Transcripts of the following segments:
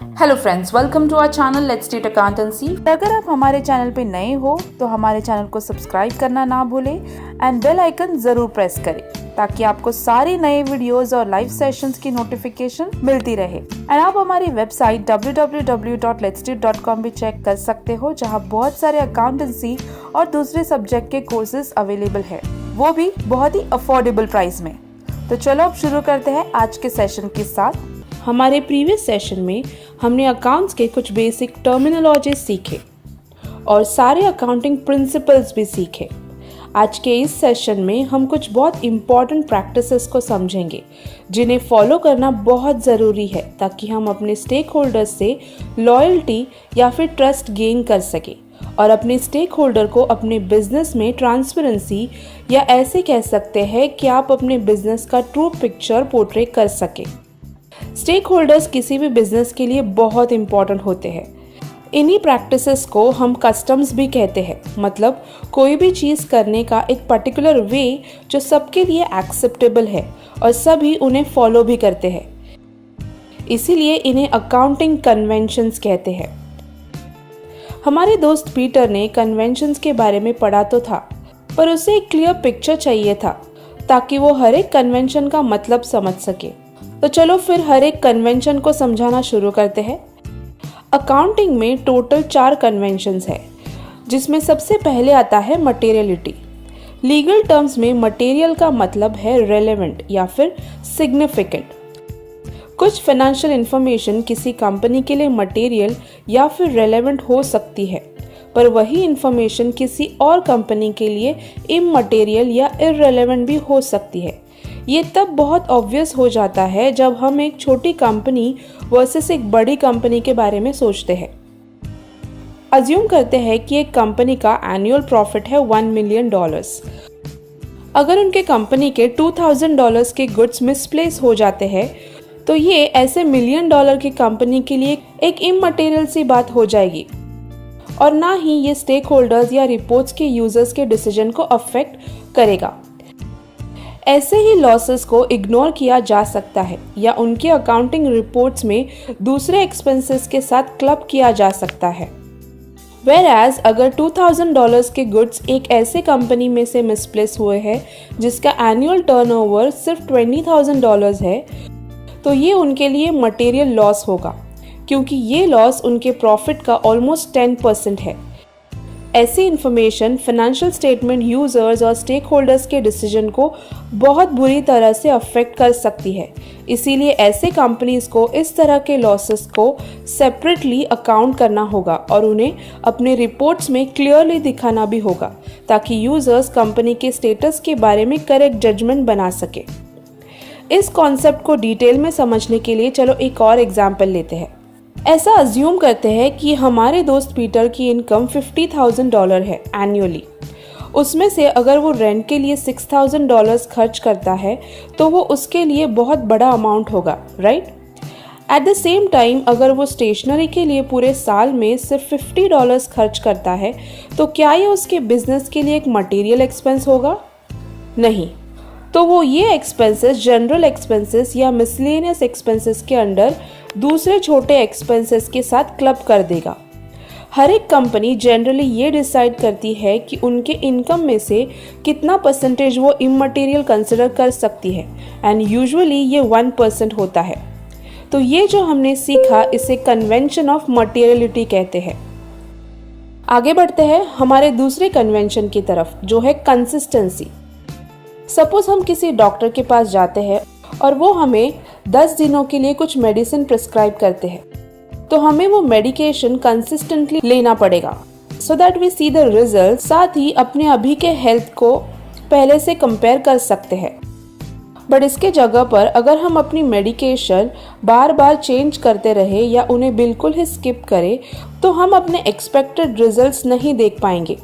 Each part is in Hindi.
Hello friends, welcome to our channel let's tute accountancy. अगर आप हमारे चैनल पे नए हो तो हमारे चैनल को सब्सक्राइब करना ना भूलें एंड बेल आइकन जरूर प्रेस करें ताकि आपको सारे नए वीडियोस और लाइव सेशंस की नोटिफिकेशन मिलती रहे। एंड आप हमारी वेबसाइट www.letstit.com भी चेक कर सकते हो, जहां बहुत सारे अकाउंटेंसी और दूसरे सब्जेक्ट के कोर्सेज अवेलेबल है, वो भी बहुत ही अफोर्डेबल प्राइस में। तो चलो अब शुरू करते हैं आज के सेशन के साथ। हमारे प्रीवियस सेशन में हमने अकाउंट्स के कुछ बेसिक टर्मिनोलॉजी सीखे और सारे अकाउंटिंग प्रिंसिपल्स भी सीखे। आज के इस सेशन में हम कुछ बहुत इम्पॉर्टेंट प्रैक्टिसेस को समझेंगे जिन्हें फॉलो करना बहुत ज़रूरी है ताकि हम अपने स्टेक होल्डर्स से लॉयल्टी या फिर ट्रस्ट गेन कर सकें और अपने स्टेक होल्डर को अपने बिजनेस में ट्रांसपेरेंसी या ऐसे कह सकते हैं कि आप अपने बिजनेस का ट्रू पिक्चर पोर्ट्रे कर सकें। स्टेक होल्डर्स किसी भी बिजनेस के लिए बहुत इंपॉर्टेंट होते हैं। इन्हीं प्रैक्टिसेस को हम कस्टम्स भी कहते हैं, मतलब कोई भी चीज़ करने का एक पर्टिकुलर वे जो सबके लिए एक्सेप्टेबल है और सभी उन्हें फॉलो भी करते हैं। इसीलिए इन्हें अकाउंटिंग कन्वेंशंस कहते हैं। हमारे दोस्त पीटर ने कन्वेंशंस के बारे में पढ़ा तो था, पर उसे एक क्लियर पिक्चर चाहिए था ताकि वो हर एक कन्वेंशन का मतलब समझ सके। तो चलो फिर हर एक कन्वेंशन को समझाना शुरू करते हैं। अकाउंटिंग में टोटल 4 कन्वेंशंस है, जिसमें सबसे पहले आता है मटेरियलिटी। लीगल टर्म्स में मटेरियल का मतलब है रेलेवेंट या फिर सिग्निफिकेंट। कुछ फाइनेंशियल इंफॉर्मेशन किसी कंपनी के लिए मटेरियल या फिर रेलेवेंट हो सकती है, पर वही इंफॉर्मेशन किसी और कंपनी के लिए इममटेरियल या इररेलेवेंट भी हो सकती है। ये तब बहुत ऑब्वियस हो जाता है जब हम एक छोटी कंपनी वर्सेस एक बड़ी कंपनी के बारे में सोचते हैं। अज्यूम करते हैं कि एक कंपनी का एनुअल प्रॉफिट है $1 मिलियन। अगर उनके कंपनी के $2000 के गुड्स मिसप्लेस हो जाते हैं तो ये ऐसे $1 मिलियन की कंपनी के लिए एक इममटेरियल सी बात हो जाएगी और ना ही ये स्टेक होल्डर्स या रिपोर्ट्स के यूजर्स के डिसीजन को अफेक्ट करेगा। ऐसे ही लॉसेस को इग्नोर किया जा सकता है या उनके अकाउंटिंग रिपोर्ट्स में दूसरे एक्सपेंसेस के साथ क्लब किया जा सकता है। Whereas अगर $2000 के गुड्स एक ऐसे कंपनी में से मिसप्लेस हुए हैं जिसका एनुअल टर्नओवर सिर्फ $20,000 है, तो ये उनके लिए मटेरियल लॉस होगा क्योंकि ये लॉस उनके प्रॉफिट का ऑलमोस्ट 10% है। ऐसी इन्फॉर्मेशन फाइनेंशियल स्टेटमेंट यूजर्स और स्टेक होल्डर्स के डिसीजन को बहुत बुरी तरह से अफेक्ट कर सकती है। इसीलिए ऐसे कंपनीज को इस तरह के लॉसेस को सेपरेटली अकाउंट करना होगा और उन्हें अपने रिपोर्ट्स में क्लियरली दिखाना भी होगा ताकि यूजर्स कंपनी के स्टेटस के बारे में करेक्ट जजमेंट बना सके। इस कॉन्सेप्ट को डिटेल में समझने के लिए चलो एक और एग्जाम्पल लेते हैं। ऐसा अज्यूम करते हैं कि हमारे दोस्त पीटर की इनकम $50,000 है एनुअली। उसमें से अगर वो रेंट के लिए $6,000 खर्च करता है तो वो उसके लिए बहुत बड़ा अमाउंट होगा, right? At the same time अगर वो स्टेशनरी के लिए पूरे साल में सिर्फ $50 खर्च करता है तो क्या ये उसके बिजनेस के लिए एक मटेरियल एक्सपेंस होगा? नहीं। तो वो ये एक्सपेंसेस जनरल एक्सपेंसेस या मिसलेनियस एक्सपेंसेस के अंडर दूसरे छोटे एक्सपेंसेस के साथ क्लब कर देगा। हर एक कंपनी जनरली ये डिसाइड करती है कि उनके इनकम में से कितना परसेंटेज वो इममटेरियल कंसिडर कर सकती है एंड यूजुअली ये 1% होता है। तो ये जो हमने सीखा इसे कन्वेंशन ऑफ मटेरियलिटी कहते हैं। आगे बढ़ते हैं हमारे दूसरे कन्वेंशन की तरफ, जो है कंसिस्टेंसी। सपोज हम किसी डॉक्टर के पास जाते हैं और वो हमें 10 दिनों के लिए कुछ मेडिसिन प्रिस्क्राइब करते हैं, तो हमें वो मेडिकेशन कंसिस्टेंटली लेना पड़ेगा so that we see the result. साथ ही अपने अभी के हेल्थ को पहले से कंपेयर कर सकते हैं। बट इसके जगह पर अगर हम अपनी मेडिकेशन बार बार चेंज करते रहे या उन्हें बिल्कुल ही स्किप करें तो हम अपने एक्सपेक्टेड रिजल्ट्स नहीं देख पाएंगे।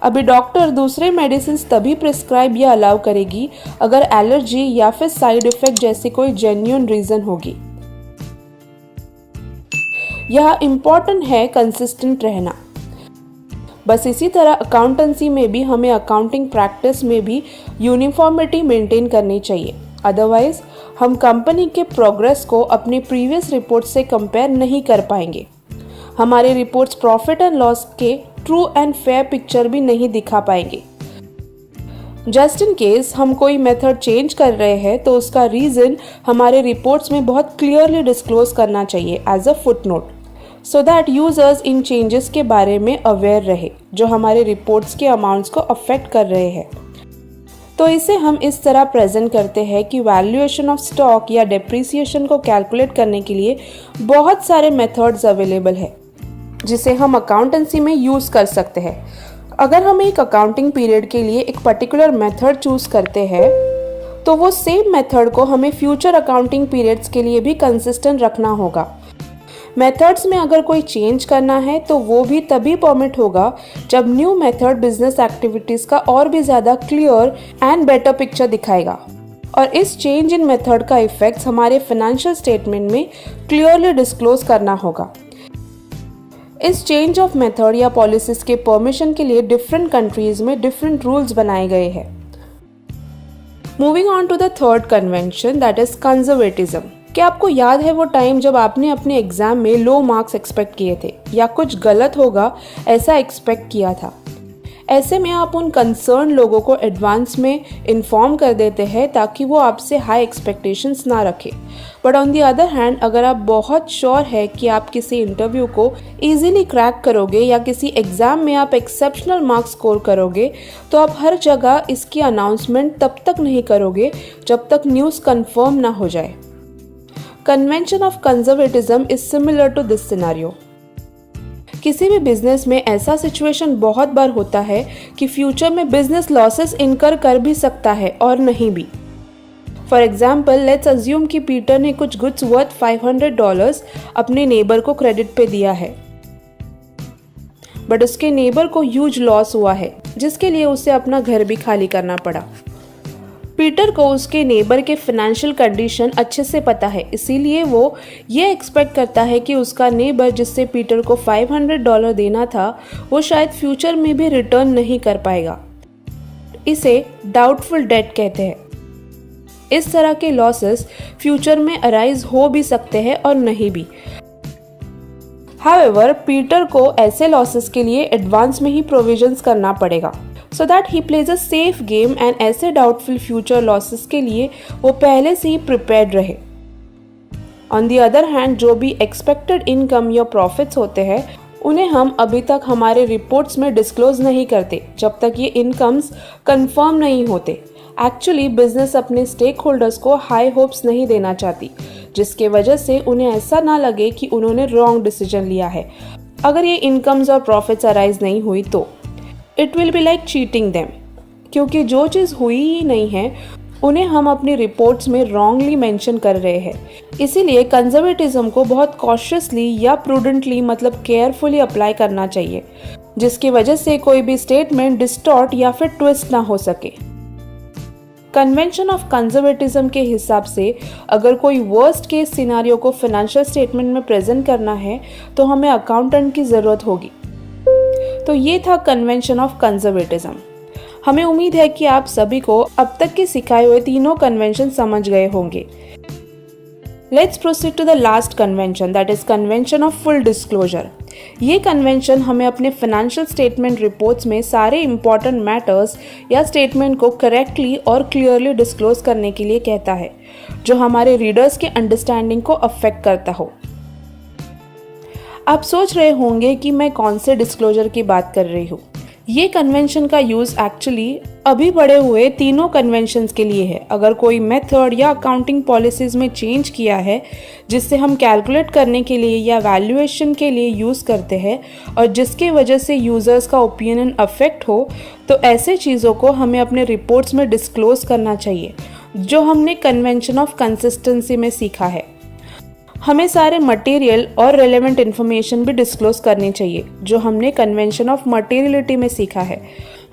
अभी डॉक्टर दूसरे मेडिसिन तभी प्रिस्क्राइब या अलाउ करेगी अगर एलर्जी या फिर साइड इफेक्ट जैसी कोई जेन्युइन रीजन होगी। यह इम्पॉर्टेंट है कंसिस्टेंट रहना। बस इसी तरह अकाउंटेंसी में भी हमें अकाउंटिंग प्रैक्टिस में भी यूनिफॉर्मिटी मेंटेन करनी चाहिए, अदरवाइज हम कंपनी के प्रोग्रेस को अपनी प्रीवियस रिपोर्ट से कंपेयर नहीं कर पाएंगे। हमारी रिपोर्ट्स प्रॉफिट एंड लॉस के ट्रू एंड फेयर पिक्चर भी नहीं दिखा पाएंगे। जस्ट इन केस हम कोई मेथड चेंज कर रहे हैं तो उसका रीज़न हमारे रिपोर्ट्स में बहुत क्लियरली डिस्क्लोज करना चाहिए as a footnote, so that users इन चेंजेस के बारे में अवेयर रहे जो हमारे रिपोर्ट्स के अमाउंट्स को अफेक्ट कर रहे हैं। तो इसे हम इस तरह प्रेजेंट करते हैं कि वैल्यूएशन ऑफ स्टॉक या डेप्रिसिएशन को कैलकुलेट करने के लिए बहुत सारे मेथड्स अवेलेबल है जिसे हम अकाउंटेंसी में यूज़ कर सकते हैं। अगर हम एक अकाउंटिंग पीरियड के लिए एक पर्टिकुलर मेथड चूज़ करते हैं तो वो सेम मेथड को हमें फ्यूचर अकाउंटिंग पीरियड्स के लिए भी कंसिस्टेंट रखना होगा। मेथड्स में अगर कोई चेंज करना है तो वो भी तभी परमिट होगा जब न्यू मेथड बिजनेस एक्टिविटीज़ का और भी ज़्यादा क्लियर एंड बेटर पिक्चर दिखाएगा और इस चेंज इन मेथड का इफेक्ट्स हमारे फाइनेंशियल स्टेटमेंट में क्लियरली डिस्क्लोज करना होगा। इस चेंज ऑफ मेथड या पॉलिसीज के परमिशन के लिए डिफरेंट कंट्रीज में डिफरेंट रूल्स बनाए गए हैं। Moving on to the third convention, that is conservatism. क्या आपको याद है वो टाइम जब आपने अपने एग्जाम में लो मार्क्स एक्सपेक्ट किए थे या कुछ गलत होगा ऐसा एक्सपेक्ट किया था? ऐसे में आप उन कंसर्न लोगों को एडवांस में इन्फॉर्म कर देते हैं ताकि वो आपसे हाई एक्सपेक्टेशंस ना रखें। But on the other hand, अगर आप बहुत श्योर है कि आप किसी इंटरव्यू को इजीली क्रैक करोगे या किसी एग्ज़ाम में आप एक्सेप्शनल मार्क्स स्कोर करोगे तो आप हर जगह इसकी अनाउंसमेंट तब तक नहीं करोगे जब तक न्यूज़ कंफर्म ना हो जाए। Convention of conservatism is similar to this scenario. किसी भी बिजनेस में ऐसा सिचुएशन बहुत बार होता है कि फ्यूचर में बिजनेस लॉसेस इनकर कर भी सकता है और नहीं भी। फॉर एग्जाम्पल, लेट्स अज्यूम कि पीटर ने कुछ गुड्स वर्थ $500 अपने नेबर को क्रेडिट पे दिया है, बट उसके नेबर को ह्यूज लॉस हुआ है जिसके लिए उसे अपना घर भी खाली करना पड़ा। पीटर को उसके नेबर के फाइनेंशियल कंडीशन अच्छे से पता है, इसीलिए वो ये एक्सपेक्ट करता है कि उसका नेबर जिससे पीटर को $500 देना था वो शायद फ्यूचर में भी रिटर्न नहीं कर पाएगा। इसे डाउटफुल डेट कहते हैं। इस तरह के लॉसेस फ्यूचर में अराइज हो भी सकते हैं और नहीं भी। हाउएवर, पीटर को ऐसे लॉसेस के लिए एडवांस में ही प्रोविजंस करना पड़ेगा so that he plays a safe game and ऐसे डाउटफुल फ्यूचर लॉसेस के लिए वो पहले से ही प्रिपेयर्ड रहे। ऑन दी अदर हैंड, जो भी एक्सपेक्टेड इनकम या प्रॉफिट्स होते हैं उन्हें हम अभी तक हमारे रिपोर्ट्स में डिस्क्लोज नहीं करते जब तक ये इनकम्स कंफर्म नहीं होते। एक्चुअली बिजनेस अपने स्टेक होल्डर्स को हाई होप्स नहीं देना चाहती, जिसके वजह से उन्हें ऐसा ना लगे कि उन्होंने रॉन्ग डिसीजन लिया है। अगर ये इनकम्स और प्रॉफिट्स अराइज नहीं हुई तो it will be like cheating them, क्योंकि जो चीज़ हुई ही नहीं है उन्हें हम अपनी रिपोर्ट्स में रॉन्गली मेंशन कर रहे हैं। इसीलिए कंजर्वेटिज्म को बहुत कॉशियसली या प्रूडेंटली मतलब केयरफुली अप्लाई करना चाहिए, जिसकी वजह से कोई भी स्टेटमेंट डिस्टॉर्ट या फिर ट्विस्ट ना हो सके। कन्वेंशन ऑफ कंजर्वेटिज्म के हिसाब से अगर कोई वर्स्ट केस सिनारियो को फाइनेंशियल स्टेटमेंट में प्रेजेंट करना है तो हमें अकाउंटेंट की ज़रूरत होगी। तो ये था कन्वेंशन ऑफ कंजर्वेटिज्म। हमें उम्मीद है कि आप सभी को अब तक के सिखाए हुए तीनों कन्वेंशन समझ गए होंगे। Let's proceed to the last convention, that is convention of full disclosure. ये कन्वेंशन हमें अपने फाइनेंशियल स्टेटमेंट रिपोर्ट्स में सारे इंपॉर्टेंट मैटर्स या स्टेटमेंट को करेक्टली और क्लियरली डिस्क्लोज करने के लिए कहता है, जो हमारे रीडर्स के अंडरस्टैंडिंग को अफेक्ट करता हो। आप सोच रहे होंगे कि मैं कौन से डिस्क्लोजर की बात कर रही हूँ। ये कन्वेंशन का यूज़ एक्चुअली अभी बढ़े हुए तीनों कन्वेंशंस के लिए है। अगर कोई मेथड या अकाउंटिंग पॉलिसीज़ में चेंज किया है जिससे हम कैलकुलेट करने के लिए या वैल्यूएशन के लिए यूज़ करते हैं और जिसके वजह से यूज़र्स का ओपिनियन अफेक्ट हो, तो ऐसे चीज़ों को हमें अपने रिपोर्ट्स में डिस्क्लोज करना चाहिए, जो हमने कन्वेंशन ऑफ कंसिस्टेंसी में सीखा है। हमें सारे मटेरियल और रेलेवेंट इन्फॉर्मेशन भी डिस्क्लोज करनी चाहिए, जो हमने कन्वेंशन ऑफ मटेरियलिटी में सीखा है।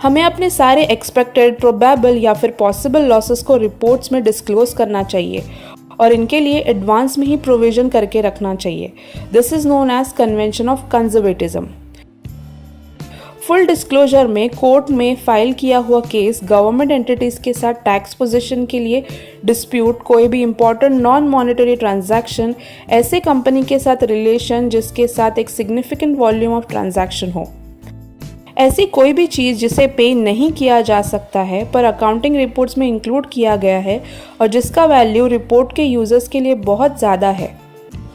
हमें अपने सारे एक्सपेक्टेड, प्रोबेबल या फिर पॉसिबल लॉसेस को रिपोर्ट्स में डिस्क्लोज करना चाहिए और इनके लिए एडवांस में ही प्रोविजन करके रखना चाहिए। This is known as convention of conservatism. Full disclosure में कोर्ट में फाइल किया हुआ केस गवर्नमेंट एंटिटीज़ के साथ टैक्स पोजीशन के लिए डिस्प्यूट, कोई भी इंपॉर्टेंट नॉन मॉनेटरी ट्रांजैक्शन, ऐसे कंपनी के साथ रिलेशन जिसके साथ एक सिग्निफिकेंट वॉल्यूम ऑफ ट्रांजैक्शन हो, ऐसी कोई भी चीज़ जिसे पे नहीं किया जा सकता है पर अकाउंटिंग रिपोर्ट्स में इंक्लूड किया गया है और जिसका वैल्यू रिपोर्ट के यूजर्स के लिए बहुत ज़्यादा है।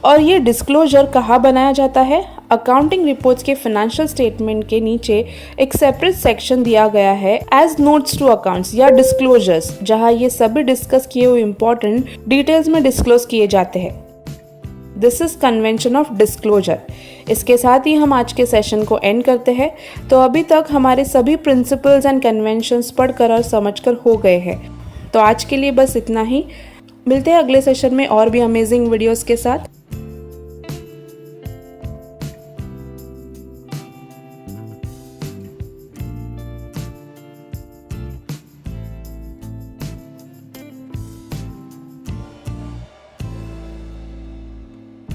और ये डिस्क्लोजर कहाँ बनाया जाता है? अकाउंटिंग रिपोर्ट्स के फाइनेंशियल स्टेटमेंट के नीचे एक सेपरेट सेक्शन दिया गया है एज नोट्स टू अकाउंट्स या डिस्क्लोजर्स, जहाँ ये सभी डिस्कस किए हुए इंपॉर्टेंट डिटेल्स में डिस्क्लोज किए जाते हैं। This is convention of disclosure. इसके साथ ही हम आज के सेशन को एंड करते हैं। तो अभी तक हमारे सभी प्रिंसिपल्स एंड कन्वेंशंस पढ़कर और समझकर हो गए हैं। तो आज के लिए बस इतना ही। मिलते हैं अगले सेशन में और भी अमेजिंग वीडियोस के साथ।